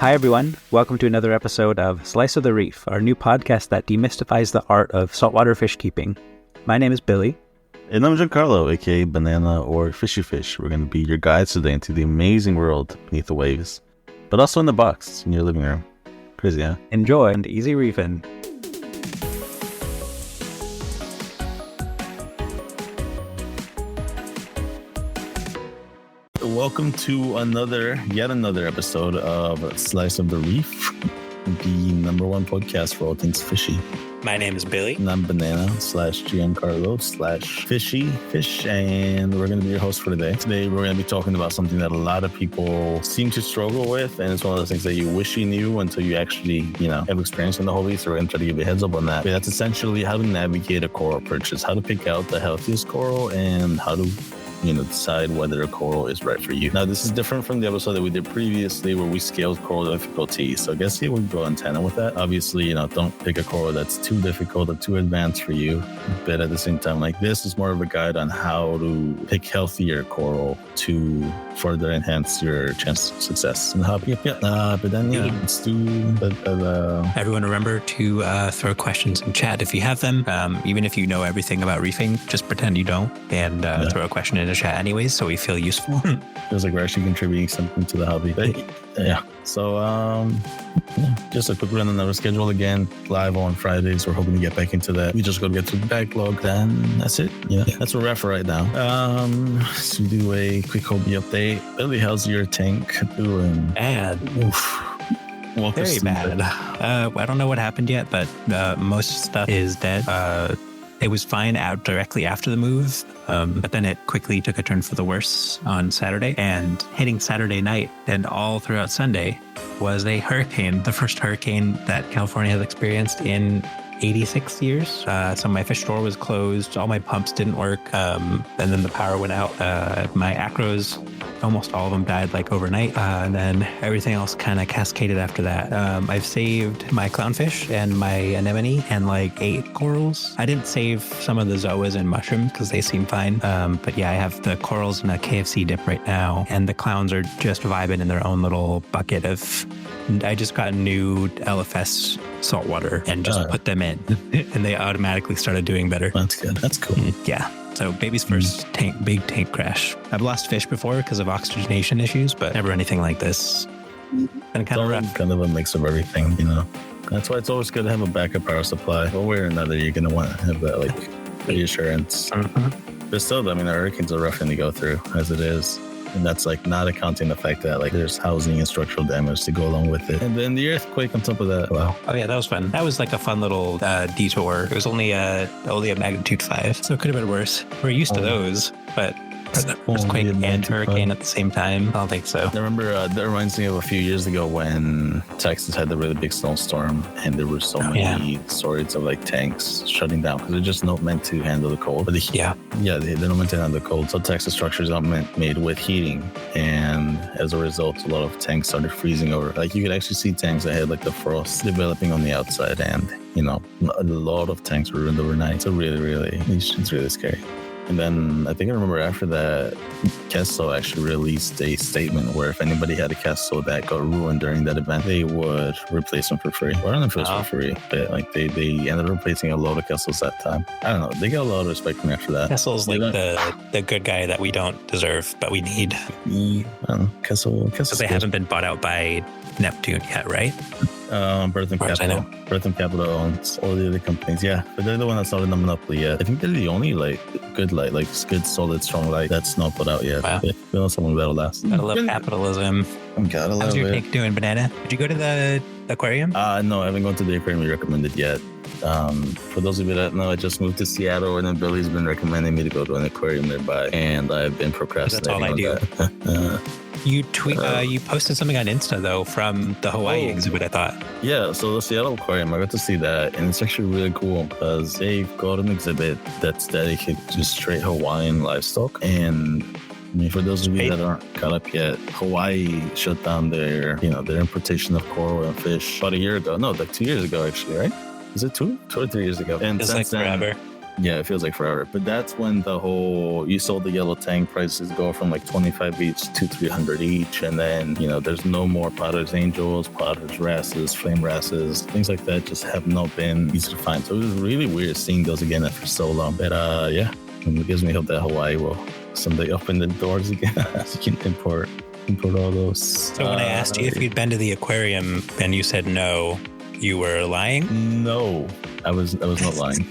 Hi, everyone. Welcome to another episode of Slice of the Reef, our new podcast that demystifies the art of saltwater fish keeping. My name is Billy. And I'm Giancarlo, aka Banana or Fishy Fish. We're going to be your guides today into the amazing world beneath the waves, but also in the box in your living room. Crazy, huh? Enjoy and easy reefing. Welcome to yet another episode of Slice of the Reef, the number one podcast for all things fishy. My name is Billy. And I'm Banana /Giancarlo /Fishy Fish, and we're going to be your host for today. Today, we're going to be talking about something that a lot of people seem to struggle with, and it's one of those things that you wish you knew until you actually, have experience in the hobby. So we're going to try to give you a heads up on that. But that's essentially how to navigate a coral purchase, how to pick out the healthiest coral, and how to decide whether a coral is right for you. Now, this is different from the episode that we did previously where we scaled coral difficulty. So I guess here we go antenna with that. Obviously, don't pick a coral that's too difficult or too advanced for you. But at the same time, this is more of a guide on how to pick healthier coral to further enhance your chance of success. And let's do Everyone remember to throw questions in chat if you have them. Even if you know everything about reefing, just pretend you don't and throw a question in the chat anyways, so we feel useful. Feels like we're actually contributing something to the hobby. But, so just a quick run on our schedule again. Live on Fridays. We're hoping to get back into that. We just got to get through the backlog. Then that's it. That's where we're at for right now. So we do a quick hobby update. Billy, how's your tank doing? Bad. Very bad. I don't know what happened yet, but most stuff is dead. It was fine out directly after the move, but then it quickly took a turn for the worse on Saturday. And hitting Saturday night and all throughout Sunday was a hurricane, the first hurricane that California has experienced in 86 years. So my fish store was closed. All my pumps didn't work. And then the power went out. My acros, almost all of them died overnight. And then everything else kind of cascaded after that. I've saved my clownfish and my anemone and 8 corals. I didn't save some of the zoas and mushrooms because they seem fine. But I have the corals in a KFC dip right now. And the clowns are just vibing in their own little bucket of... I just got new LFS saltwater and just put them in. And they automatically started doing better. That's good. That's cool. Yeah. So baby's first big tank crash. I've lost fish before because of oxygenation issues, but never anything like this. And kind of rough. Kind of a mix of everything, That's why it's always good to have a backup power supply. One way or another, you're going to want to have that reassurance. Mm-hmm. But still, the hurricanes are rough thing to go through as it is. And that's not accounting the fact that there's housing and structural damage to go along with it. And then the earthquake on top of that. Wow. Oh yeah, that was fun. That was a fun little detour. It was only a magnitude 5, so it could have been worse. We're used to those, but earthquake and hurricane at the same time? I don't think so. I remember that reminds me of a few years ago when Texas had the really big snowstorm and there were so many stories of tanks shutting down because they're just not meant to handle the cold. But they're not meant to handle the cold. So Texas structures are made with heating, and as a result, a lot of tanks started freezing over. You could actually see tanks that had the frost developing on the outside, and a lot of tanks were ruined overnight. So it's really scary. And then I remember after that, Kesso actually released a statement where if anybody had a Kesso that got ruined during that event, they would replace them for free. Or I don't know if it was for free, but they ended up replacing a lot of Kessos that time. I don't know. They got a lot of respect from me after that. Kesso's the good guy that we don't deserve, but we need. Kesso. Because they haven't been bought out by Neptune yet, right? Bertham Capital. Bertham Capital owns all the other companies. Yeah, but they're the one that's not in the monopoly yet. I think they're the only good good, solid, strong light that's not put out yet. Wow. We know someone that'll last. Gotta love capitalism. Gotta love it. How's your tank doing, Banana? Did you go to the aquarium? No, I haven't gone to the aquarium you recommended yet. For those of you that know, I just moved to Seattle, and then Billy's been recommending me to go to an aquarium nearby, and I've been procrastinating. That's all I do. You posted something on Insta though from the Hawaii exhibit, I thought. Yeah, so the Seattle Aquarium, I got to see that, and it's actually really cool because they've got an exhibit that's dedicated to straight Hawaiian livestock. And for those of you that aren't caught up yet, Hawaii shut down their importation of coral and fish about a year ago. No, 2 years ago actually, right? Is it 2 or 3 years ago? And it's since then, forever. Yeah, it feels like forever. But that's when you sold the yellow tank prices go from like 25 each to 300 each. And then, there's no more Potter's Angels, Potter's Wrasses, Flame Wrasses, things like that just have not been easy to find. So it was really weird seeing those again after so long. But it gives me hope that Hawaii will someday open the doors again so you can import all those. So when I asked you if you'd been to the aquarium and you said no, you were lying? No, I was not lying.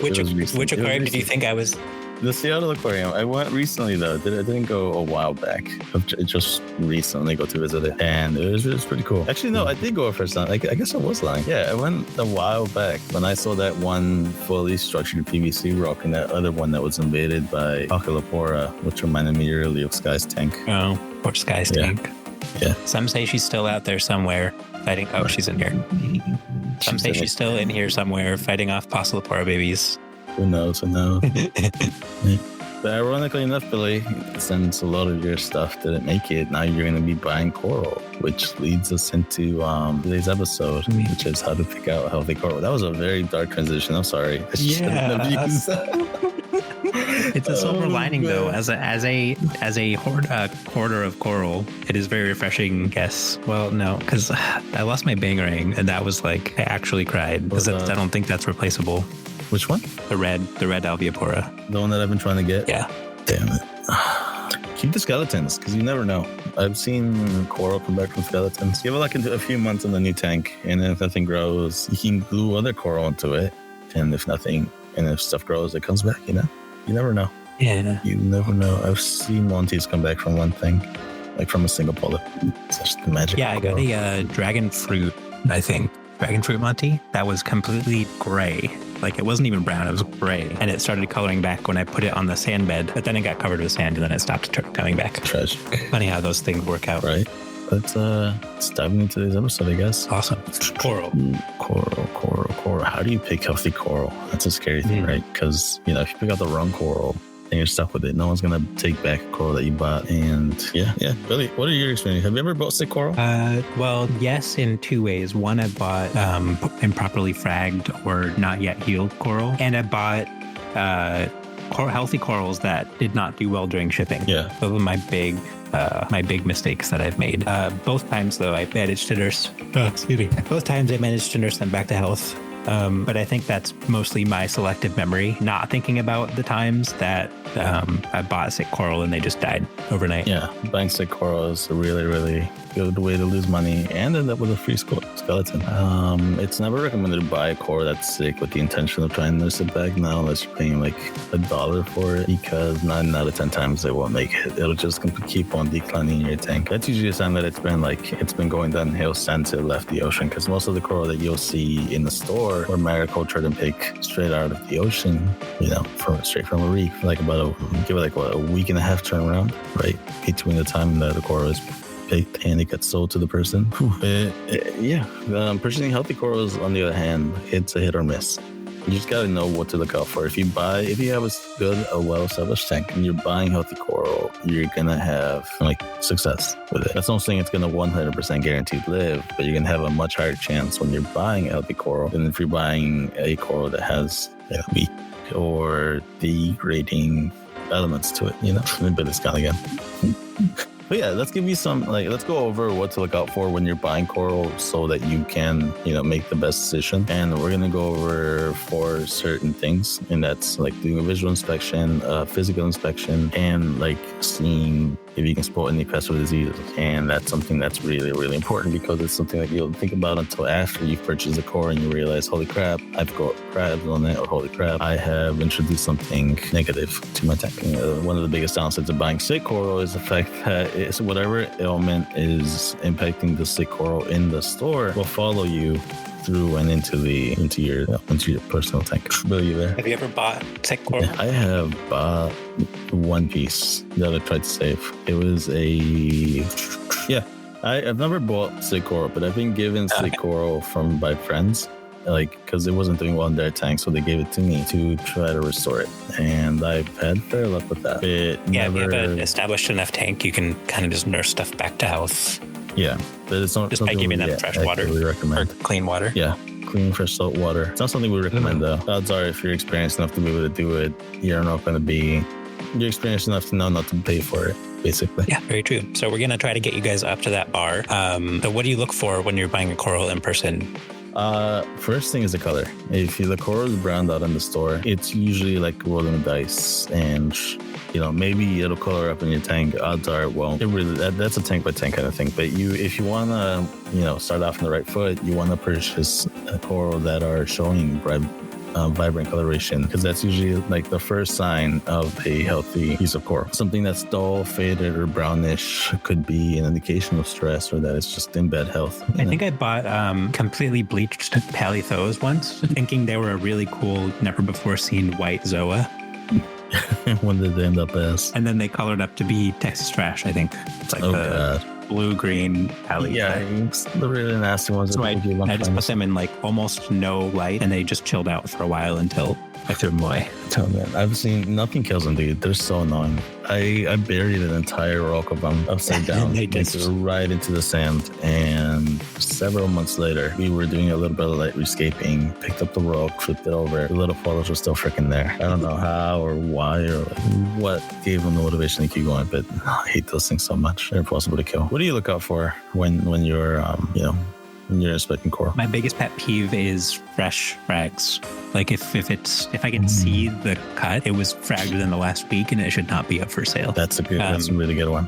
Which aquarium did you think I was? The Seattle Aquarium. I went recently though. I didn't go a while back. I just recently go to visit it, and it was pretty cool. Actually, no, I did go first time. I guess I was lying. Yeah, I went a while back when I saw that one fully structured PVC rock and that other one that was invaded by Acalapora, which reminded me really of Sky's tank. Oh, poor Sky's tank. Yeah. Some say she's still out there somewhere fighting. Oh, she's in here. Some say she's still in here somewhere fighting off Acalapora babies. Who knows? But ironically enough, Billy, since a lot of your stuff didn't make it, now you're going to be buying coral, which leads us into today's episode, which is how to pick out healthy coral. That was a very dark transition. I'm sorry. I shouldn't have used that. It's a silver lining, though. As a hoarder of coral, it is very refreshing. Yes. Well, no, because I lost my bangarang, and that was like I actually cried because I don't think that's replaceable. Which one? The red Alveopora. The one that I've been trying to get? Yeah. Damn it. Keep the skeletons, because you never know. I've seen coral come back from skeletons. Give it like a few months in the new tank, and if nothing grows, you can glue other coral into it. And if stuff grows, it comes back, You never know. Yeah. You never know. I've seen Monties come back from one thing, like from a single polyp. It's just the magic. Yeah, I got a dragon fruit, I think. Dragon fruit Monty. That was completely gray. Like it wasn't even brown, it was gray. And it started coloring back when I put it on the sand bed, but then it got covered with sand and then it stopped coming back. Tragic. Funny how those things work out. Right. Let's dive into today's episode, I guess. Awesome. Coral. How do you pick healthy coral? That's a scary thing, right? Because, if you pick out the wrong coral, then you're stuck with it. No one's going to take back a coral that you bought. And yeah. Billy, what are your experiences? Have you ever bought sick coral? Well, yes, in two ways. One, I bought improperly fragged or not yet healed coral. And I bought healthy corals that did not do well during shipping. Yeah. Those were my big mistakes that I've made. Both times, though, I managed to nurse. Both times I managed to nurse them back to health. But I think that's mostly my selective memory, not thinking about the times that I bought sick coral and they just died overnight. Yeah, buying sick coral is a really, really good way to lose money and end up with a free skeleton. It's never recommended to buy a coral that's sick with the intention of trying to nurse it back now, unless you're paying like $1 for it, because 9 out of 10 times they won't make it. It'll just keep on declining in your tank. That's usually a sign that it's been going downhill since it left the ocean, because most of the coral that you'll see in the store or maricultured and picked straight out of the ocean, straight from a reef, like give it a week and a half turnaround, right? Between the time that the coral is picked and it gets sold to the person. Purchasing healthy corals, on the other hand, it's a hit or miss. You just got to know what to look out for. If you have a well-established tank and you're buying healthy coral, you're going to have success with it. That's not saying it's going to 100% guaranteed live, but you're going to have a much higher chance when you're buying a healthy coral than if you're buying a coral that has weak or degrading elements to it, But it's gone again. But yeah, let's give you let's go over what to look out for when you're buying coral so that you can, make the best decision. And we're going to go over 4 certain things. And that's doing a visual inspection, physical inspection, and seeing if you can spot any pests or diseases. And that's something that's really, really important, because it's something that you'll think about until after you've purchased the coral and you realize, holy crap, I've got crabs on it, or holy crap, I have introduced something negative to my tank. One of the biggest downsides of buying sick coral is the fact that it's whatever ailment is impacting the sick coral in the store will follow you through and into your personal tank. Bill, you there? Have you ever bought sick coral? Yeah, I have bought one piece that I tried to save. It was I've never bought sick coral, but I've been given sick coral by friends, because it wasn't doing well in their tank, so they gave it to me to try to restore it, and I've had fair luck with that. If you have an established enough tank, you can kind of just nurse stuff back to health. Yeah, but it's not just by giving them fresh water or clean water. Yeah, clean, fresh salt water. It's not something we recommend though. Odds are if you're experienced enough to be able to do it, you're experienced enough to know not to pay for it, basically. Yeah, very true. So we're going to try to get you guys up to that bar. So what do you look for when you're buying a coral in person? First thing is the color. If the coral is browned out in the store, it's usually like rolling the dice, and maybe it'll color up in your tank. Odds are it won't. That's a tank by tank kind of thing. But if you want to, start off on the right foot, you want to purchase a coral that are showing vibrant coloration, because that's usually like the first sign of a healthy piece of coral. Something that's dull, faded, or brownish could be an indication of stress, or that it's just in bad health. I think I bought completely bleached palithos once, thinking they were a really cool, never before seen white zoa. When did they end up as? And then they colored up to be Texas trash, I think. It's like God. Blue-green palette. Yeah, the really nasty ones. So I just put them in like almost no light, and they just chilled out for a while until I threw them away. Oh man, I've seen nothing kills them, dude. They're so annoying. I buried an entire rock of them upside down, right into the sand. And several months later, we were doing a little bit of light rescaping, picked up the rock, flipped it over. The little photos were still freaking there. I don't know how or why or what gave them the motivation to keep going, but I hate those things so much. They're impossible to kill. What do you look out for when you're when you're inspecting coral? My biggest pet peeve is fresh frags. Like if I can see the cut, it was fragged within the last week, and it should not be up for sale. That's a really good one.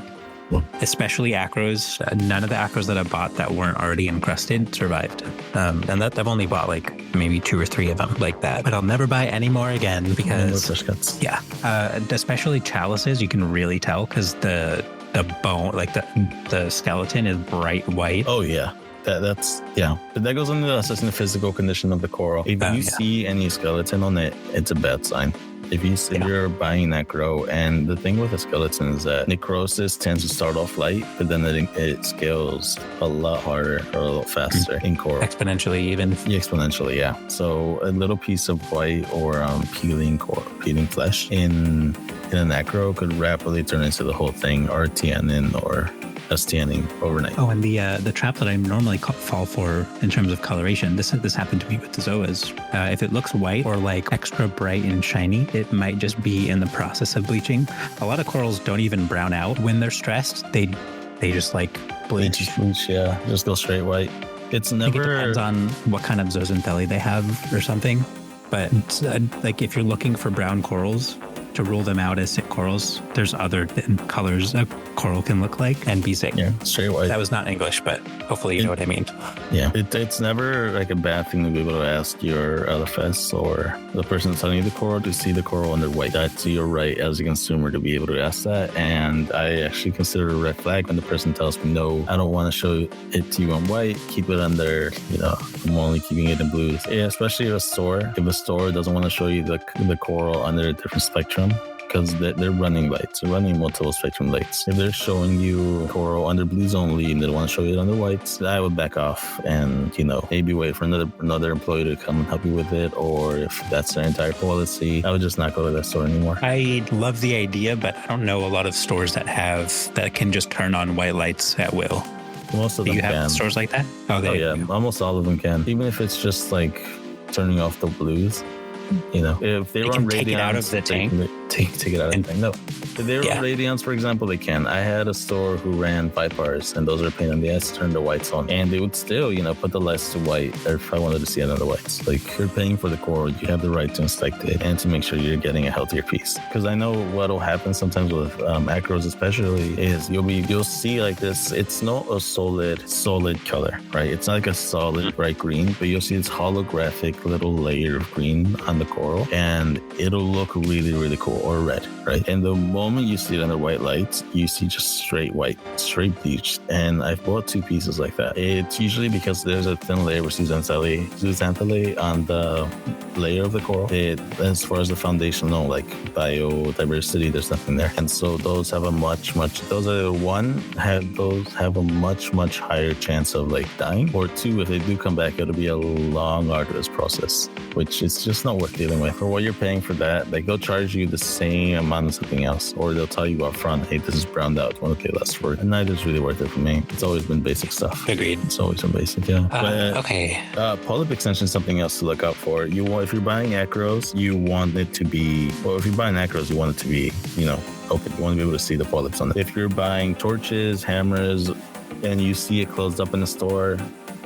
Especially acros. None of the acros that I bought that weren't already encrusted survived. And that I've only bought like maybe 2 or 3 of them like that. But I'll never buy any more again because fish cuts. Yeah, especially chalices, you can really tell because the bone, like the skeleton, is bright white. Oh yeah. That's but that goes into assessing the physical condition of the coral. If you see any skeleton on it, it's a bad sign. If you're buying that grow, and the thing with a skeleton is that necrosis tends to start off light, but then it scales a lot harder or a lot faster in coral. Exponentially even. Yeah, exponentially, yeah. So a little piece of white or peeling flesh in a necro could rapidly turn into the whole thing, or TNN or STNing overnight. Oh, and the trap that I normally fall for in terms of coloration, this happened to me with the zoas. If it looks white or like extra bright and shiny, it might just be in the process of bleaching. A lot of corals don't even brown out when they're stressed. They just like bleach. They just bleach, yeah. Just go straight white. It's never... I think it depends on what kind of zooxanthellae they have or something. But like if you're looking for brown corals, to rule them out as sick corals, there's other colors a coral can look like and be sick. Yeah, straight white. That was not English, but hopefully you know what I mean. Yeah, it's never like a bad thing to be able to ask your LFS or the person telling you the coral to see the coral under white. That's your right as a consumer to be able to ask that. And I actually consider it a red flag when the person tells me, no, I don't want to show it to you on white. Keep it under, I'm only keeping it in blues. Yeah, especially if a store doesn't want to show you the coral under a different spectrum, because they're running lights. They're running multiple spectrum lights. If they're showing you coral under blues only and they don't want to show you it under whites, I would back off and, maybe wait for another employee to come and help you with it. Or if that's their entire policy, I would just not go to that store anymore. I love the idea, but I don't know a lot of stores that can just turn on white lights at will. Most of them can. Do you have stores like that? Oh yeah. Almost all of them can. Even if it's just like turning off the blues. If they run radiance, take it out of the tank. Take it out of the tank. No, if they run radiance, for example, they can. I had a store who ran vipars, and those are a pain in the ass to turn the whites on, and they would still, put the lights to white. If I wanted to see another whites, like you're paying for the coral, you have the right to inspect it and to make sure you're getting a healthier piece. Because I know what'll happen sometimes with acros, especially, is you'll see like this. It's not a solid color, right? It's not like a solid bright green, but you'll see this holographic little layer of green on the coral, and it'll look really, really cool, or red, right? And the moment you see it under white lights, you see just straight white, straight bleached. And I've bought 2 pieces like that. It's usually because there's a thin layer of zooxanthellae on the layer of the coral. As far as the foundational, like biodiversity, there's nothing there. And so those have a much higher chance of like dying. Or 2, if they do come back, it'll be a long, arduous process, which is just not worth worth dealing with. For what you're paying for that, like they'll charge you the same amount of something else, or they'll tell you up front, hey, this is browned out, you want to pay less for it. And neither's really worth it for me. It's always been basic stuff. Agreed. It's always been basic, yeah. Okay. Polyp extension is something else to look out for. If you're buying acros, you want it to be, well, if you're buying acros, you want it to be, open. You want to be able to see the polyps on it. If you're buying torches, hammers, and you see it closed up in the store,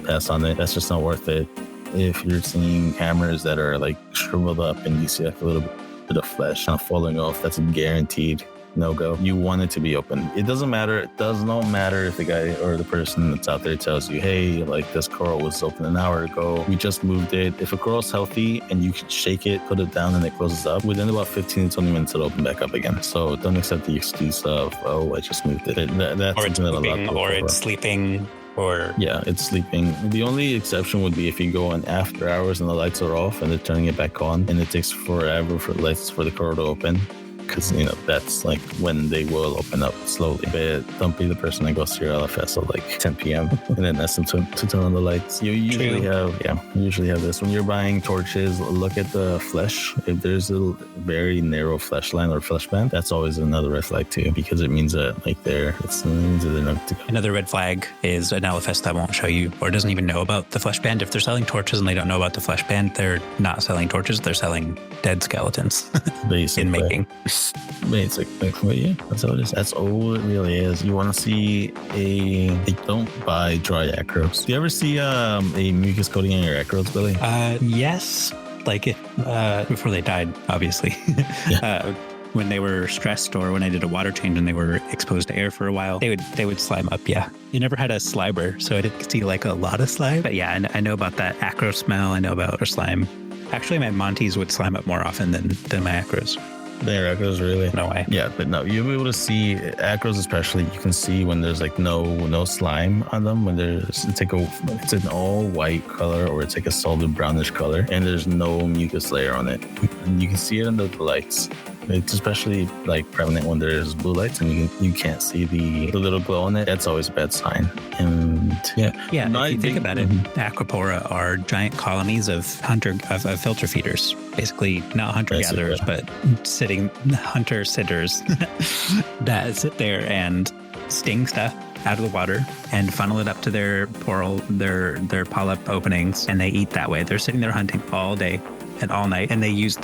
pass on it. That's just not worth it. If you're seeing hammers that are like shriveled up and you see like a little bit of flesh kind of falling off, that's a guaranteed no-go. You want it to be open. It does not matter if the guy or the person that's out there tells you, hey, like this coral was open an hour ago, we just moved it. If a coral's healthy and you can shake it, put it down and it closes up, within about 15 to 20 minutes it'll open back up again. So don't accept the excuse of, oh, I just moved it. That's or it's moving, or it's sleeping. Yeah, it's sleeping. The only exception would be if you go on after hours and the lights are off and they're turning it back on and it takes forever for the coral to open. Because, that's like when they will open up slowly. But don't be the person that goes to your LFS at like 10 p.m. and then ask them to turn on the lights. You usually have this. When you're buying torches, look at the flesh. If there's a very narrow flesh line or flesh band, that's always another red flag too, because it means that like it means that they're not to go. Another red flag is an LFS that won't show you or doesn't even know about the flesh band. If they're selling torches and they don't know about the flesh band, they're not selling torches. They're selling dead skeletons in making. Basically, yeah, that's how it is. That's all it really is. You want to see don't buy dry acros. Do you ever see a mucus coating on your acros, Billy? Yes. Like before they died, obviously. Yeah. When they were stressed or when I did a water change and they were exposed to air for a while, they would slime up. Yeah. You never had a slimer, so I didn't see like a lot of slime. But yeah, I know about that acro smell. I know about our slime. Actually, my Montes would slime up more often than my acros. Their acros, really? No way. Yeah, but no, you'll be able to see acros, especially. You can see when there's like no slime on them. When it's an all white color or it's like a solid brownish color, and there's no mucus layer on it. And you can see it under the lights. It's especially like prevalent when there's blue lights and you can't see the little glow on it. That's always a bad sign. And yeah. If you think about it, Acropora are giant colonies of filter feeders. Basically, not hunter gatherers, but hunter sitters that sit there and sting stuff out of the water and funnel it up to their polyp openings, and they eat that way. They're sitting there hunting all day and all night, and they use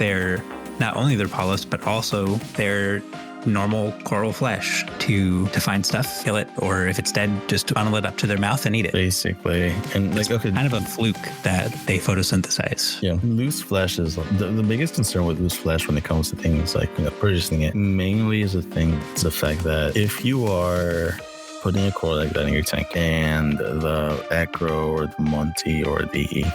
not only their polyps, but also their normal coral flesh to find stuff, kill it, or if it's dead, just funnel it up to their mouth and eat it. Basically. And it's kind of a fluke that they photosynthesize. Yeah. Loose flesh is the biggest concern with loose flesh when it comes to things like purchasing it. Mainly is it's the fact that if you are putting a coral like that in your tank and the acro or the Monty or the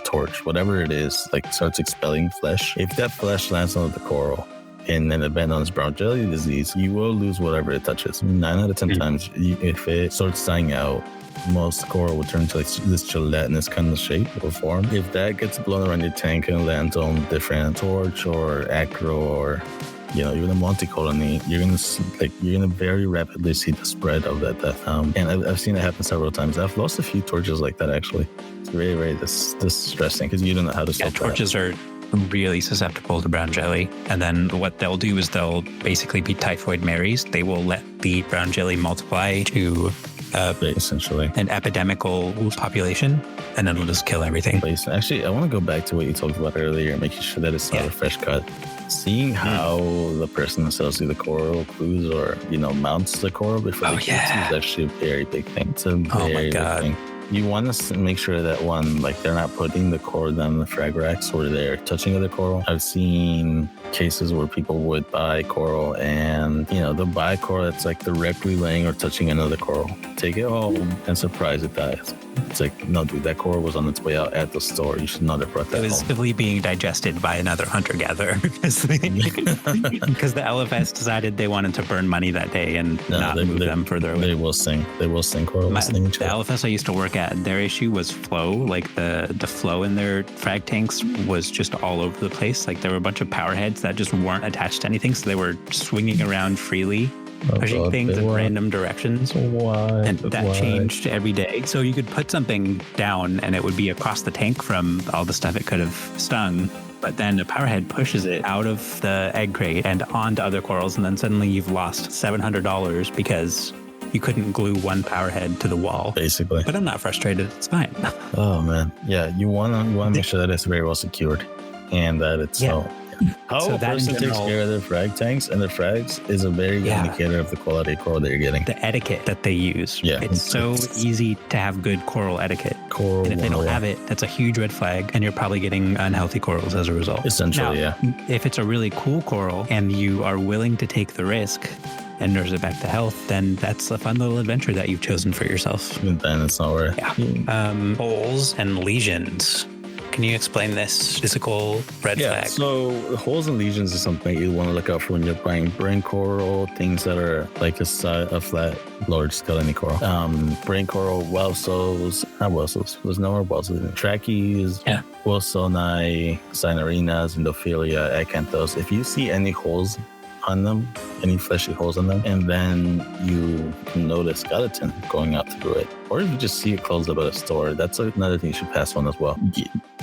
torch, whatever it is, like starts expelling flesh. If that flesh lands on the coral and then abandons brown jelly disease, you will lose whatever it touches. 9 out of 10 times, if it starts dying out, most coral will turn to like this gelatinous kind of shape or form. If that gets blown around your tank and lands on different torch or acro or even a Monte colony, you're gonna very rapidly see the spread of that death. And I've seen it happen several times. I've lost a few torches like that actually. It's very, very distressing because you don't know how to stop that. Torches are really susceptible to brown jelly, and then what they'll do is they'll basically be typhoid Marys. They will let the brown jelly multiply to essentially an epidemical population, and then it'll just kill everything. Actually, I want to go back to what you talked about earlier, making sure that it's not a fresh cut. Seeing how the person who sells you the coral clues or mounts the coral before they is actually a very big thing. It's a very big thing. You want to make sure that they're not putting the coral down the frag racks or they're touching other coral. I've seen cases where people would buy coral and, they'll buy coral that's like directly laying or touching another coral. Take it home and surprise it dies. It's like, no, dude, that coral was on its way out at the store. You should not have brought that home. It was actively being digested by another hunter-gatherer because the LFS decided they wanted to burn money that day and not move them further away. They will sing coral. The LFS I used to work at, their issue was flow. Like the flow in their frag tanks was just all over the place. Like there were a bunch of power heads that just weren't attached to anything. So they were swinging around freely, pushing things in random directions. Why? And that changed every day. So you could put something down and it would be across the tank from all the stuff it could have stung. but then a powerhead pushes it out of the egg crate and onto other corals, and then suddenly you've lost $700 because you couldn't glue one powerhead to the wall. Basically. But I'm not frustrated. It's fine. Oh man. Yeah, you wanna make sure that it's very well secured and that it's how a person takes care of their frag tanks and their frags is a very good indicator of the quality of coral that you're getting. The etiquette that they use. Yeah. It's so easy to have good coral etiquette. And if they don't have it, that's a huge red flag, and you're probably getting unhealthy corals as a result. Essentially, now, if it's a really cool coral and you are willing to take the risk and nurse it back to health, then that's a fun little adventure that you've chosen for yourself. And then it's not worth it. Yeah. Holes and lesions. Can you explain this physical red flag? So holes and lesions is something you want to look out for when you're buying brain coral, things that are like a flat, large skeleton coral. Brain coral, not wellsels. There's no more wellsels. Trachees, wilsoni, cynarinas, endophilia, acanthos. If you see any holes on them, any fleshy holes on them, and then you can notice skeleton going out through it, or if you just see it closed up at a store, that's another thing you should pass on as well.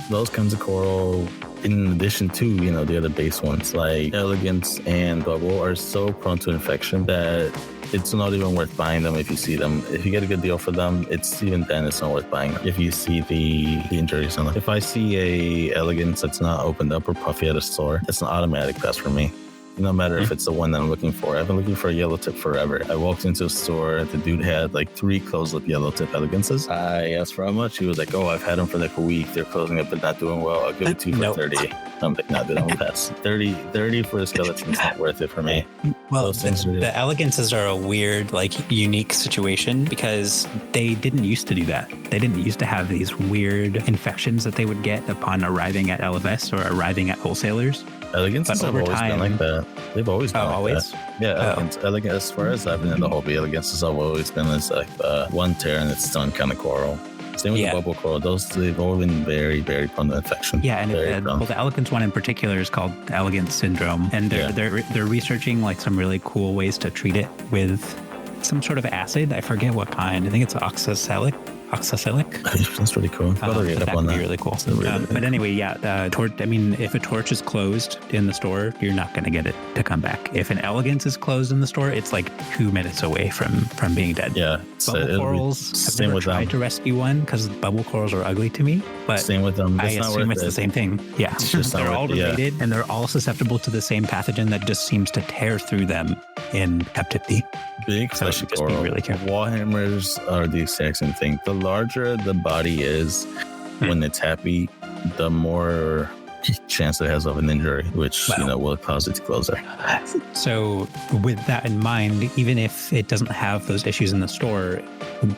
Those kinds of coral, in addition to the other base ones like elegance and bubble, are so prone to infection that it's not even worth buying them if you see them. If you get a good deal for them, it's not worth buying them if you see the injuries on them. If I see a elegance that's not opened up or puffy at a store, it's an automatic pass for me. No matter if it's the one that I'm looking for. I've been looking for a yellow tip forever. I walked into a store, the dude had like 3 closed-up yellow tip elegances. I asked for how much. He was like, I've had them for like a week. They're closing up but not doing well. I'll give it to you for 30. I'm like, nah, dude, I'm gonna pass. 30 for the skeleton is not worth it for me. Well, the elegances are a weird, unique situation because they didn't used to do that. They didn't used to have these weird infections that they would get upon arriving at LFS or arriving at wholesalers. Elegances have always been like that. They've always been always? That. Yeah, elegant. As far as I've been in the hobby, elegances have always been this one tear and it's done kind of coral. Same with the bubble coral. They've all been very, very prone to infection. Yeah, and the elegance one in particular is called elegance syndrome, and they're researching some really cool ways to treat it with some sort of acid. I forget what kind. I think it's oxalic. That's pretty cool. That would be really cool. But anyway, if a torch is closed in the store, you're not going to get it to come back. If an elegance is closed in the store, it's 2 minutes away from being dead. Yeah. Bubble corals, I've never tried to rescue one because bubble corals are ugly to me. But same with them. I assume it's the same thing. Yeah. They're all related and they're all susceptible to the same pathogen that just seems to tear through them in captivity. Big fleshy coral. Really careful. Wallhammers are the exact same thing. The larger the body is when it's happy, the more chance it has of an injury, which will cause it to close there. So with that in mind, even if it doesn't have those issues in the store,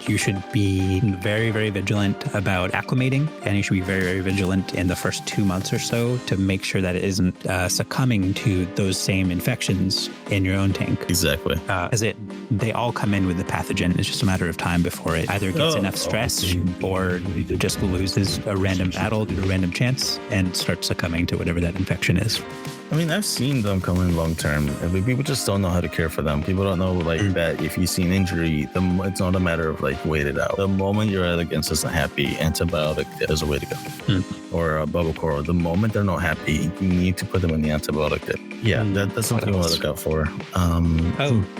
you should be very, very vigilant about acclimating, and you should be very, very vigilant in the first 2 months or so to make sure that it isn't succumbing to those same infections in your own tank. Exactly. Because they all come in with the pathogen. It's just a matter of time before it either gets enough stress or just loses a random battle, a random chance, and starts succumbing to whatever that infection is. I mean, I've seen them come in long term. People just don't know how to care for them. People don't know that if you see an injury, it's not a matter of wait it out. The moment your elegance isn't happy, antibiotic is a way to go. Or a bubble coral. The moment they're not happy, you need to put them in the antibiotic dip. Yeah, that's something you want to look out for.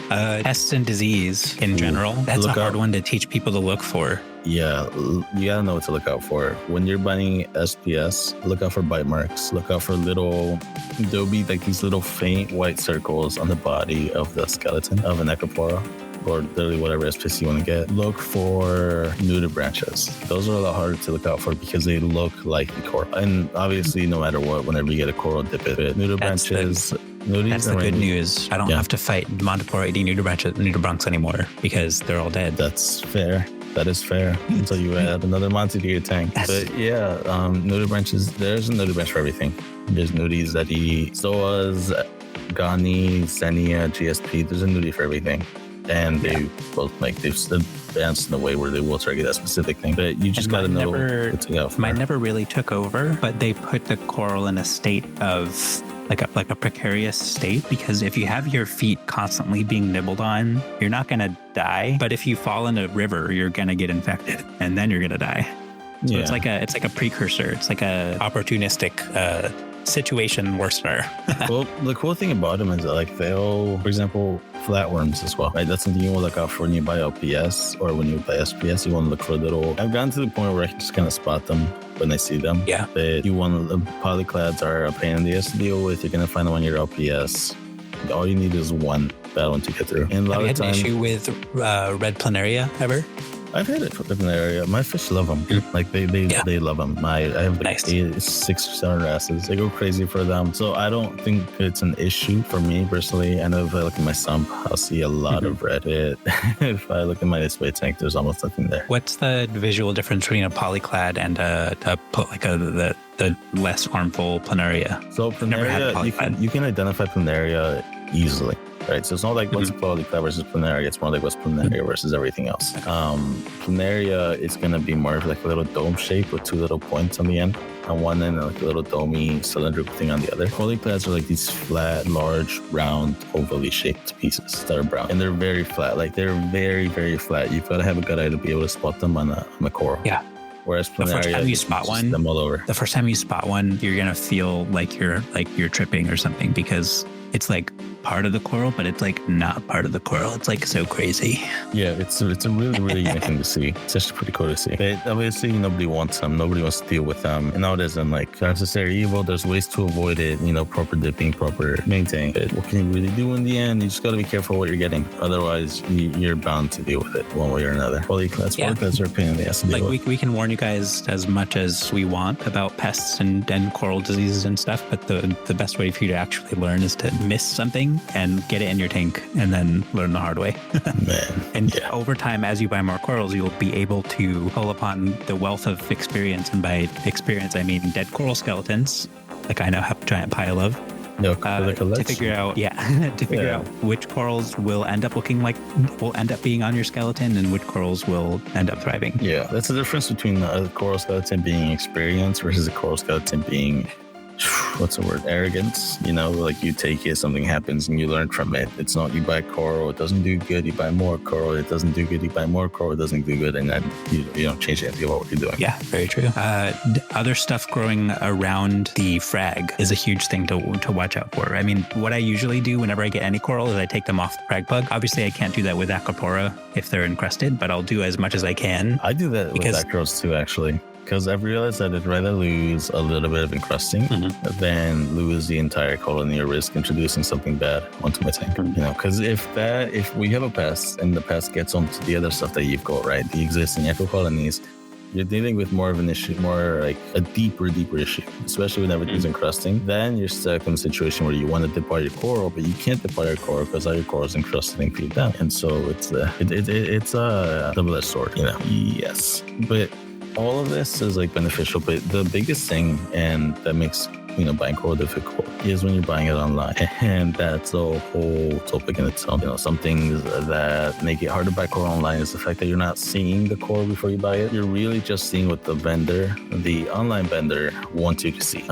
Pests and disease in general. That's a hard one to teach people to look for. Yeah, you gotta know what to look out for. When you're buying SPS, look out for bite marks. Look out for there'll be these little faint white circles on the body of the skeleton of an ecopora, or literally whatever SPS you want to get. Look for nudibranches. Those are a lot harder to look out for because they look like the coral. And obviously, no matter what, whenever you get a coral, dip it. Nudibranches. That's the good news. I don't have to fight Montipora 80 nudibranchs anymore because they're all dead. That's fair. That is fair until you add another Monty to your tank. Yes. But yeah, nudibranches, there's a nudibranch for everything. There's nudies that eat zoas, gani, xenia, GSP. There's a nudie for everything. And they both they've advanced in a way where they will target that specific thing. But you just got to know what to go for. Mine never really took over, but they put the coral in a state of like a precarious state, because if you have your feet constantly being nibbled on, you're not going to die. But if you fall in a river, you're going to get infected and then you're going to die. So it's like a precursor. It's like a opportunistic situation worsener. Well, the cool thing about them is that, like, they'll, for example, flatworms as well, right? That's something you want to look out for when you buy LPS or when you buy SPS. You want to look for I've gotten to the point where I can just kind of spot them when I see them. Yeah. But polyclads are a pain in the ass to deal with. You're going to find them on your LPS. All you need is one bad one to get through. And a lot Have you of had an time, issue with red planaria ever? I've had it from an area. My fish love them. Like they love them. I have like 6 or 7 wrasses. They go crazy for them. So I don't think it's an issue for me personally. I know if I look at my sump, I'll see a lot of red. If I look at my display tank, there's almost nothing there. What's the visual difference between a polyclad and the less harmful planaria? So planaria, you can identify planaria easily. Right, so it's not like what's polyclad versus planaria. It's more like what's planaria versus everything else. Planaria is going to be more of like a little dome shape with 2 little points on the end on one end and like a little domey cylindrical thing on the other. Polyclads are like these flat, large, round, ovally shaped pieces that are brown, and they're very flat. Like they're very, very flat. You've got to have a good eye to be able to spot them on a coral. Yeah. Whereas planaria, the first time you spot one, them all over. The first time you spot one, you're gonna feel like you're tripping or something because it's like part of the coral, but it's like not part of the coral. It's like so crazy. Yeah, it's a really, really unique thing to see. It's actually pretty cool to see. But obviously, nobody wants them. Nobody wants to deal with them. And now it isn't like necessary evil. There's ways to avoid it. Proper dipping, proper maintaining. But what can you really do in the end? You just got to be careful what you're getting. Otherwise, you're bound to deal with it one way or another. Polyclads are a pain in the ass to deal with. We can warn you guys as much as we want about pests and coral diseases and stuff, but the best way for you to actually learn is to miss something and get it in your tank and then learn the hard way. Man. And over time, as you buy more corals, you'll be able to pull upon the wealth of experience. And by experience, I mean dead coral skeletons, like I now have a giant pile of. No, to figure out which corals will end up being on your skeleton and which corals will end up thriving. Yeah, that's the difference between a coral skeleton being experience versus a coral skeleton being arrogance. Like you take it, something happens and you learn from it. It's not you buy coral, it doesn't do good, you buy more coral, it doesn't do good, you buy more coral, it doesn't do good, and then you don't change anything about what you're doing. Yeah, very true. Other stuff growing around the frag is a huge thing to watch out for. I mean, what I usually do whenever I get any coral is I take them off the frag plug. Obviously, I can't do that with Acropora if they're encrusted, but I'll do as much as I can. I do that with acros too, actually. Because I've realized that I'd rather lose a little bit of encrusting than lose the entire colony or risk introducing something bad onto my tank. Because if we have a pest and the pest gets onto the other stuff that you've got, right, the existing eco colonies, you're dealing with more of an issue, more like a deeper issue, especially when everything's encrusting. Then you're stuck in a situation where you want to depart your coral, but you can't depart your coral because all your coral is encrusted and feed down. And so it's a double-edged sword, Yes. But all of this is like beneficial, but the biggest thing and that makes buying coral difficult is when you're buying it online, and that's a whole topic in itself. Some things that make it hard to buy coral online is the fact that you're not seeing the coral before you buy it. You're really just seeing what the online vendor wants you to see.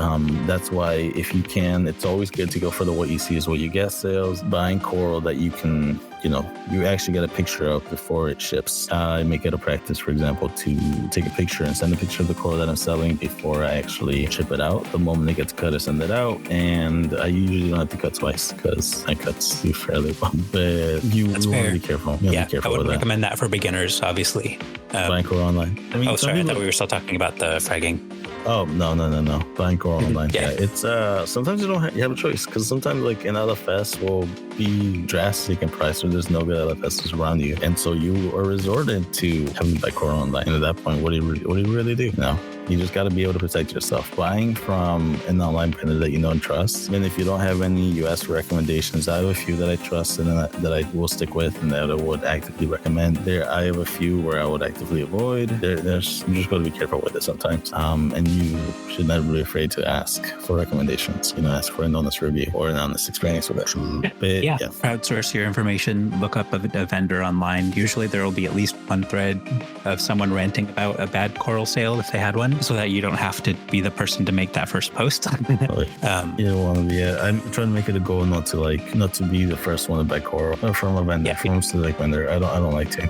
That's why if you can, it's always good to go for the what you see is what you get sales. Buying coral that you can you actually get a picture of before it ships. I make it a practice, for example, to take a picture and send a picture of the coral that I'm selling before I actually ship it out. The moment it gets cut, I send it out, and I usually don't have to cut twice because I cut fairly well. But you want to be careful. I would recommend that for beginners, obviously. Buying coral online. Sorry, I thought we were still talking about the fragging. Oh, no. Buying coral online. Yeah. It's sometimes you have a choice, because sometimes like an LFS will be drastic in price or there's no good LFSs around you. And so you are resorted to having to buy coral online. And at that point, what do you really do? No. You just got to be able to protect yourself. Buying from an online vendor that you know and trust. And if you don't have any US recommendations, I have a few that I trust and that I will stick with and that I would actively recommend. I have a few where I would actively avoid. You just got to be careful with it sometimes. And you should not be afraid to ask for recommendations. Ask for an honest review or an honest experience with it. But, crowdsource your information. Look up a vendor online. Usually there will be at least one thread of someone ranting about a bad coral sale if they had one, so that you don't have to be the person to make that first post. You don't want to be. I'm trying to make it a goal not to be the first one to buy coral from a vendor. From a specific vendor. I don't like to.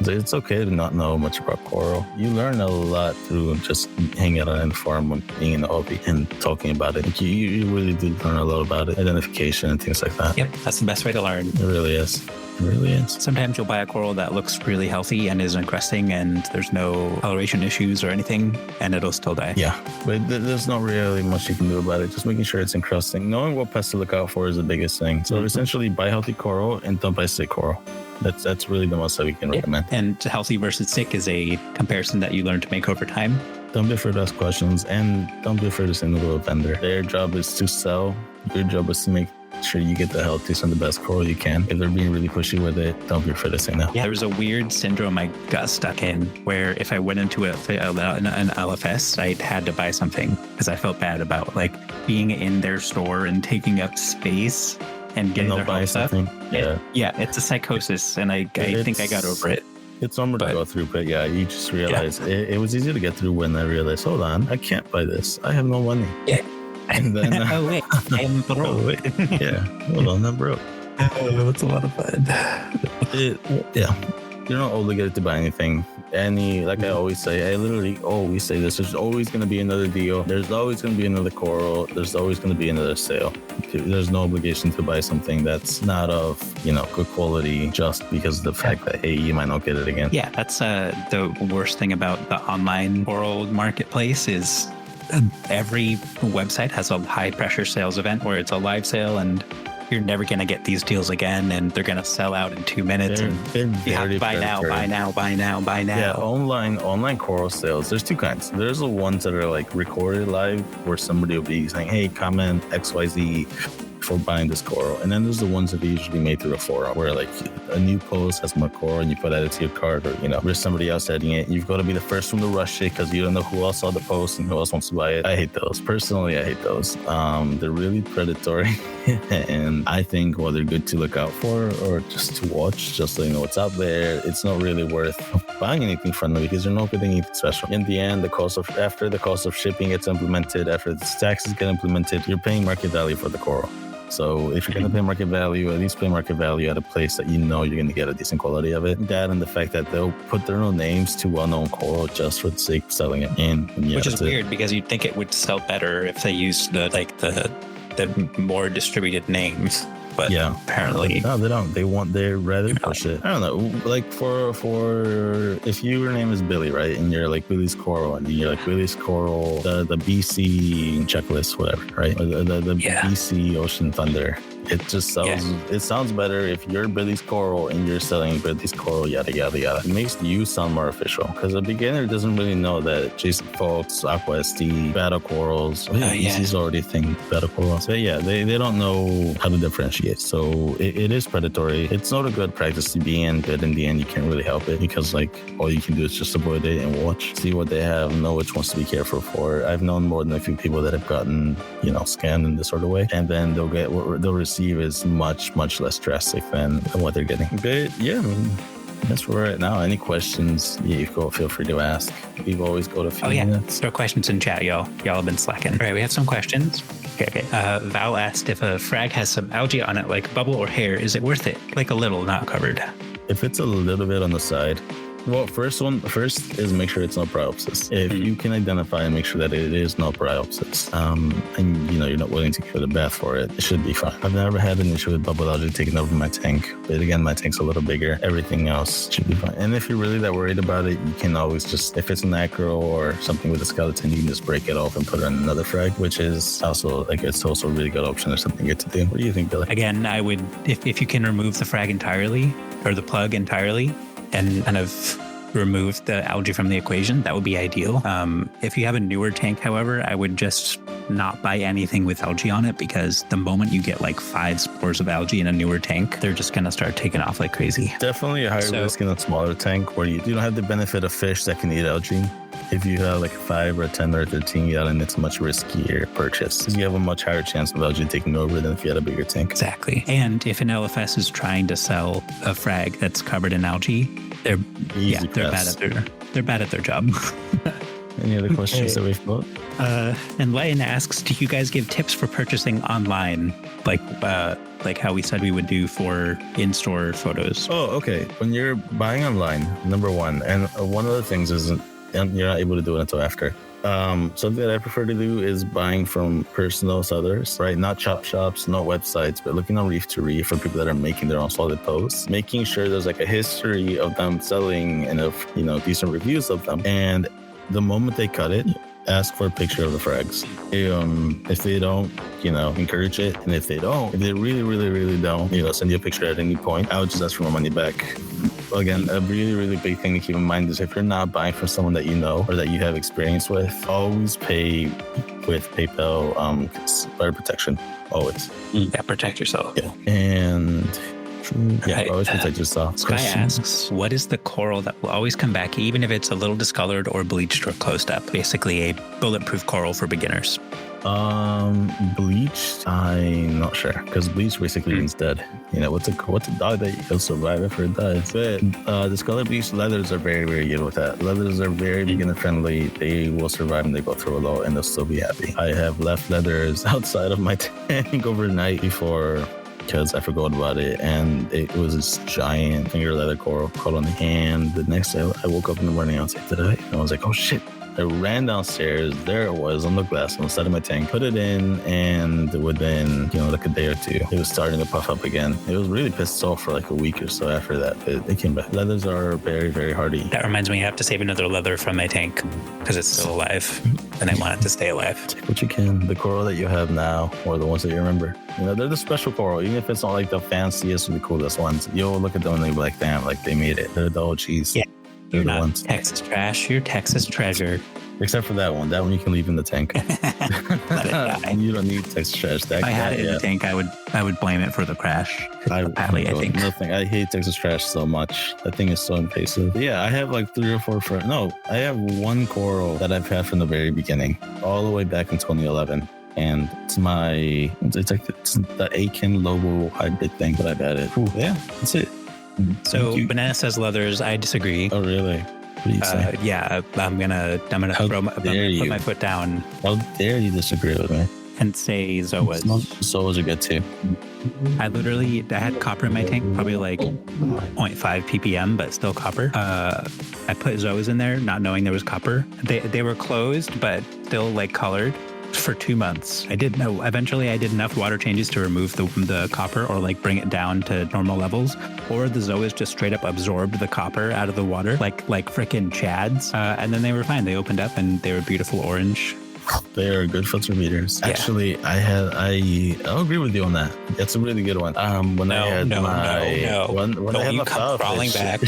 It's okay to not know much about coral. You learn a lot through just hanging out on the farm and being in the hobby and talking about it. You really do learn a lot about it, identification and things like that. Yep, that's the best way to learn. It really is. It really is. Sometimes you'll buy a coral that looks really healthy and is encrusting and there's no coloration issues or anything, and it'll still die. Yeah, but there's not really much you can do about it. Just making sure it's encrusting. Knowing what pests to look out for is the biggest thing. So essentially, buy healthy coral and don't buy sick coral. That's really the most that we can recommend. And healthy versus sick is a comparison that you learn to make over time. Don't be afraid to ask questions, and don't be afraid to say no to a vendor. Their job is to sell. Your job is to make sure you get the healthiest and the best coral you can. If they're being really pushy with it, don't be afraid to say no. Yeah, there was a weird syndrome I got stuck in where if I went into an LFS, I had to buy something because I felt bad about like being in their store and taking up space and getting their whole stuff. Yeah, it's a psychosis, and I think I got over it. It's normal to go through, but yeah, you just realize it was easy to get through when I realized, hold on, I can't buy this. I have no money. Yeah. And then, oh wait, I'm broke. Yeah, hold on, I'm broke. It's a lot of fun. You're not obligated to buy anything. Like I always say, I literally always say this, there's always going to be another deal. There's always going to be another coral. There's always going to be another sale. There's no obligation to buy something that's not of, good quality just because of the fact that, hey, you might not get it again. Yeah, that's the worst thing about the online coral marketplace is every website has a high pressure sales event where it's a live sale and you're never going to get these deals again, and they're going to sell out in 2 minutes. They're you have to buy now. Yeah, online coral sales. There's two kinds. There's the ones that are like recorded live, where somebody will be saying, "Hey, comment XYZ for buying this coral," and then there's the ones that are usually made through a forum, where like a new post has more coral and you put it to your cart, or there's somebody else adding it. You've got to be the first one to rush it because you don't know who else saw the post and who else wants to buy it. I hate those. Personally, I hate those. They're really predatory. And I think while they're good to look out for or just to watch, just so you know what's out there, it's not really worth buying anything from them because you're not getting anything special. In the end, after the cost of shipping gets implemented, after the taxes get implemented, you're paying market value for the coral. So if you're going to pay market value, at least pay market value at a place that you know you're going to get a decent quality of it. That and the fact that they'll put their own names to well-known coral just for the sake of selling it. Which is weird because you'd think it would sell better if they used the more distributed names. But apparently no, they don't. They're rather push it. I don't know. Like for if your name is Billy, right, and you're like Billy's Coral, and you're like Billy's Coral, the BC checklist, whatever, right? The BC Ocean Thunder. It just sounds. It sounds better if you're Billy's Coral and you're selling Billy's Coral, yada yada yada. It makes you sound more official because a beginner doesn't really know that Jason Fox, Aqua ST, Battle Corals. He's already thinking Battle Corals. So they don't know how to differentiate. So it is predatory. It's not a good practice to be in, but in the end you can't really help it because like all you can do is just avoid it and watch, see what they have, know which ones to be careful for. I've known more than a few people that have gotten scammed in this sort of way, and then they'll receive is much less drastic than what they're getting. But that's where we're at now. Any questions, feel free to ask. We've always got a few minutes. Throw questions in chat, y'all. Y'all have been slacking. All right, we have some questions. Okay. Val asked if a frag has some algae on it, like bubble or hair, is it worth it? Like a little, not covered. If it's a little bit on the side, well, first is make sure it's not bryopsis. If you can identify and make sure that it is not bryopsis, and you're not willing to give it a bath for it, it should be fine. I've never had an issue with bubble algae taking over my tank, but again, my tank's a little bigger. Everything else should be fine. And if you're really that worried about it, you can always just, if it's an acro or something with a skeleton, you can just break it off and put it on another frag, which is also it's also a really good option or something good to do. What do you think, Billy? Again, I would, if you can remove the frag entirely or the plug entirely, and kind of remove the algae from the equation, that would be ideal. If you have a newer tank, however, I would just not buy anything with algae on it because the moment you get like 5 spores of algae in a newer tank, they're just going to start taking off like crazy. Definitely a higher risk in a smaller tank where you don't have the benefit of fish that can eat algae. If you have like a 5 or a 10 or a 13 gallon, it's a much riskier purchase because you have a much higher chance of algae taking over than if you had a bigger tank. Exactly. And if an LFS is trying to sell a frag that's covered in algae, they're bad at their job. Any other questions that we've got? And Leighton asks, do you guys give tips for purchasing online? Like how we said we would do for in-store photos. Oh, okay. When you're buying online, number one, and one of the things is you're not able to do it until after. Something that I prefer to do is buying from personal sellers, right? Not chop shops, not websites, but looking on Reef to Reef for people that are making their own solid posts, making sure there's like a history of them selling and of, decent reviews of them. And the moment they cut it, ask for a picture of the frags. If they don't, encourage it. And if they really, really, really don't, send you a picture at any point, I would just ask for my money back. Again, a really, really big thing to keep in mind is if you're not buying from someone that you know or that you have experience with, always pay with PayPal, buyer protection, always. Yeah, protect yourself. Yeah. And always protect yourself. Sky asks, what is the coral that will always come back, even if it's a little discolored or bleached or closed up? Basically a bulletproof coral for beginners. Bleached, I'm not sure, because bleach basically means dead. What's a dog that you'll survive after it dies? But discolored bleached leathers are very, very good with that. Leathers are very beginner friendly. They will survive and they go through a lot and they'll still be happy. I have left leathers outside of my tank overnight before because I forgot about it, and it was this giant finger leather coral caught on the hand. The next day I woke up in the morning, I was like, and I was like, oh shit. I ran downstairs, there it was on the glass on the side of my tank, put it in, and within, like a day or two, it was starting to puff up again. It was really pissed off for like a week or so after that. It came back. Leathers are very, very hardy. That reminds me, I have to save another leather from my tank because it's still alive, and I want it to stay alive. Take what you can. The coral that you have now, or the ones that you remember, they're the special coral. Even if it's not like the fanciest or the coolest ones, you'll look at them and they'll be like, damn, like they made it. They're the OGs. Yeah. You're not Texas trash, you're Texas treasure. Except for that one. That one you can leave in the tank. Let it die. You don't need Texas trash. If I had it in the tank, I would blame it for the crash. I think. Nothing. I hate Texas trash so much. That thing is so invasive. Yeah, I have like 3 or 4 friends. No, I have one coral that I've had from the very beginning, all the way back in 2011. And it's the Aiken logo hybrid thing that I've added. Yeah, that's it. So Banana says leathers. I disagree. Oh, really? What do you say? Yeah, I'm gonna put my foot down. How dare you disagree with me? And say Zoas. Zoas are good too. I had copper in my tank, probably like 0.5 ppm, but still copper. I put Zoas in there, not knowing there was copper. They were closed, but still like colored. For 2 months. Eventually I did enough water changes to remove the copper or like bring it down to normal levels, or the Zoas just straight up absorbed the copper out of the water like frickin' chads, and then they were fine. They opened up and they were beautiful orange. They are good filter meters. Yeah. Actually, I'll agree with you on that. That's a really good one. When I had my file crawling fish, back.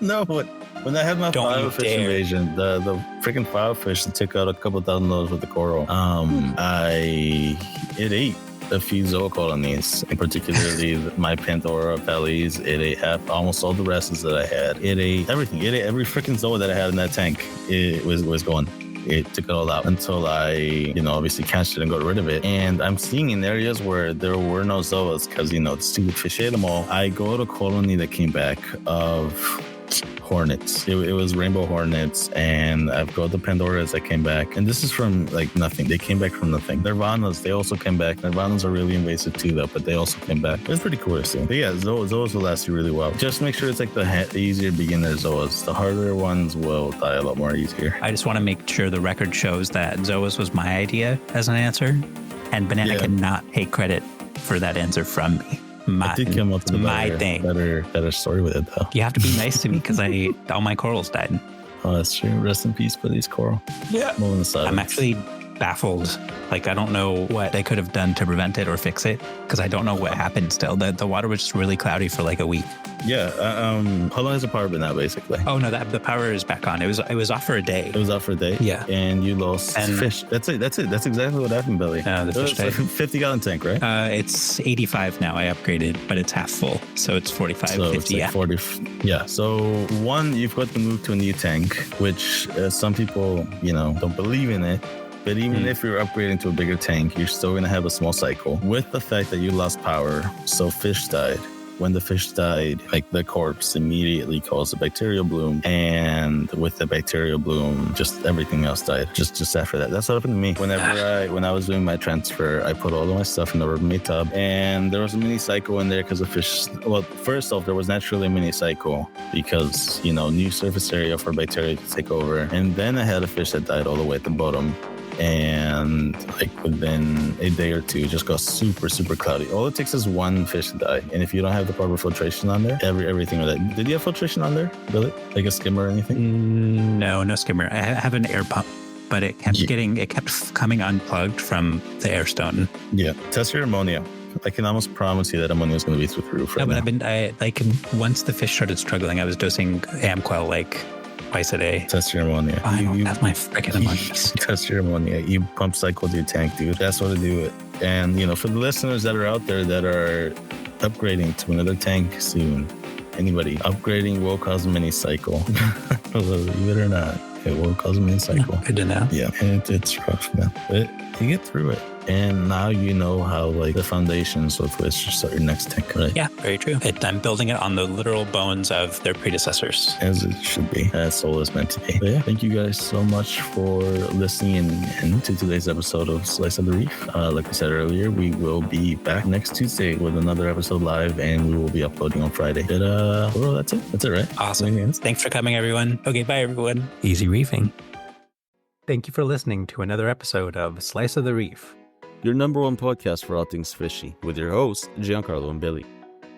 No, but when I had my file fish invasion, the freaking file fish that took out a couple $1,000 with the coral, it ate a few Zoa colonies, and particularly my Pandora bellies. It ate almost all the rests that I had. It ate everything. It ate every freaking Zoa that I had in that tank. It was gone. It took it all out until I, obviously catched it and got rid of it. And I'm seeing in areas where there were no Zoas because, the stupid fish ate them all. I got a colony that came back of hornets. It was rainbow hornets, and I've got the Pandoras that came back, and this is from like nothing. They came back from nothing. Nirvanas, they also came back. Nirvanas are really invasive too, though, but they also came back. It's pretty cool to see. But yeah, Zoas will last you really well. Just make sure it's like the easier beginner Zoas. The harder ones will die a lot more easier. I just want to make sure the record shows that Zoas was my idea as an answer, and Banana cannot take credit for that answer from me. I did come up with a better story with it, though. You have to be nice to me because all my corals died. Oh, that's true. Rest in peace, buddies, coral. Yeah. I'm actually baffled. Like, I don't know what they could have done to prevent it or fix it because I don't know what happened still. The water was just really cloudy for like a week. Yeah. How long has the power been out, basically? Oh, no, the power is back on. It was off for a day. It was off for a day? Yeah. And you lost fish. That's it. That's exactly what happened, Billy. The fish died. Like a 50-gallon tank, right? It's 85 now. I upgraded, but it's half full. So it's 45, so 50. It's like 40. Yeah. So one, you've got to move to a new tank, which some people, don't believe in it. But even if you're upgrading to a bigger tank, you're still going to have a small cycle. With the fact that you lost power, so fish died, when the fish died, like the corpse immediately caused a bacterial bloom, and with the bacterial bloom, just everything else died. Just after that. That's what happened to me. When I was doing my transfer, I put all of my stuff in the Rubbermaid tub, and there was a mini cycle in there because the fish. Well, first off, there was naturally a mini cycle because new surface area for bacteria to take over, and then I had a fish that died all the way at the bottom. And like within a day or two, it just got super, super cloudy. All it takes is one fish to die. And if you don't have the proper filtration on there, everything of that. Did you have filtration on there, Billy? Like a skimmer or anything? No skimmer. I have an air pump, but it kept coming unplugged from the air stone. Yeah. Test your ammonia. I can almost promise you that ammonia is going to be through the roof right now. Once the fish started struggling, I was dosing Amquel like twice a day. Test your ammonia. That's my freaking ammonia. Test your ammonia. You pump cycle your tank, dude. That's what to do it. And, for the listeners that are out there that are upgrading to another tank soon, anybody upgrading will cause a mini cycle. Believe it or not, it will cause a mini cycle. Good to know. Yeah, and it's rough, man. But you get through it. And now you know how the foundations with which to start your next tank, right? Yeah, very true. I'm building it on the literal bones of their predecessors. As it should be. That's all it's meant to be. But yeah, thank you guys so much for listening in to today's episode of Slice of the Reef. Like I said earlier, we will be back next Tuesday with another episode live, and we will be uploading on Friday. But that's it. That's it, right? Awesome. Thanks for coming, everyone. Okay, bye, everyone. Easy reefing. Thank you for listening to another episode of Slice of the Reef, your number one podcast for all things fishy, with your hosts, Giancarlo and Billy.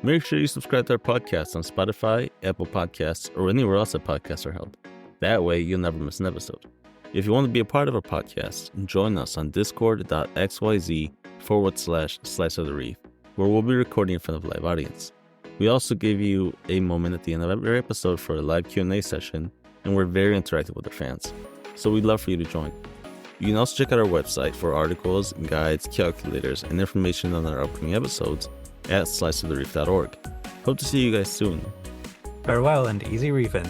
Make sure you subscribe to our podcast on Spotify, Apple Podcasts, or anywhere else that podcasts are held. That way, you'll never miss an episode. If you want to be a part of our podcast, join us on discord.xyz/Slice of the Reef, where we'll be recording in front of a live audience. We also give you a moment at the end of every episode for a live Q&A session, and we're very interactive with our fans. So we'd love for you to join. You can also check out our website for articles, guides, calculators, and information on our upcoming episodes at sliceofthereef.org. Hope to see you guys soon. Farewell and easy reefing.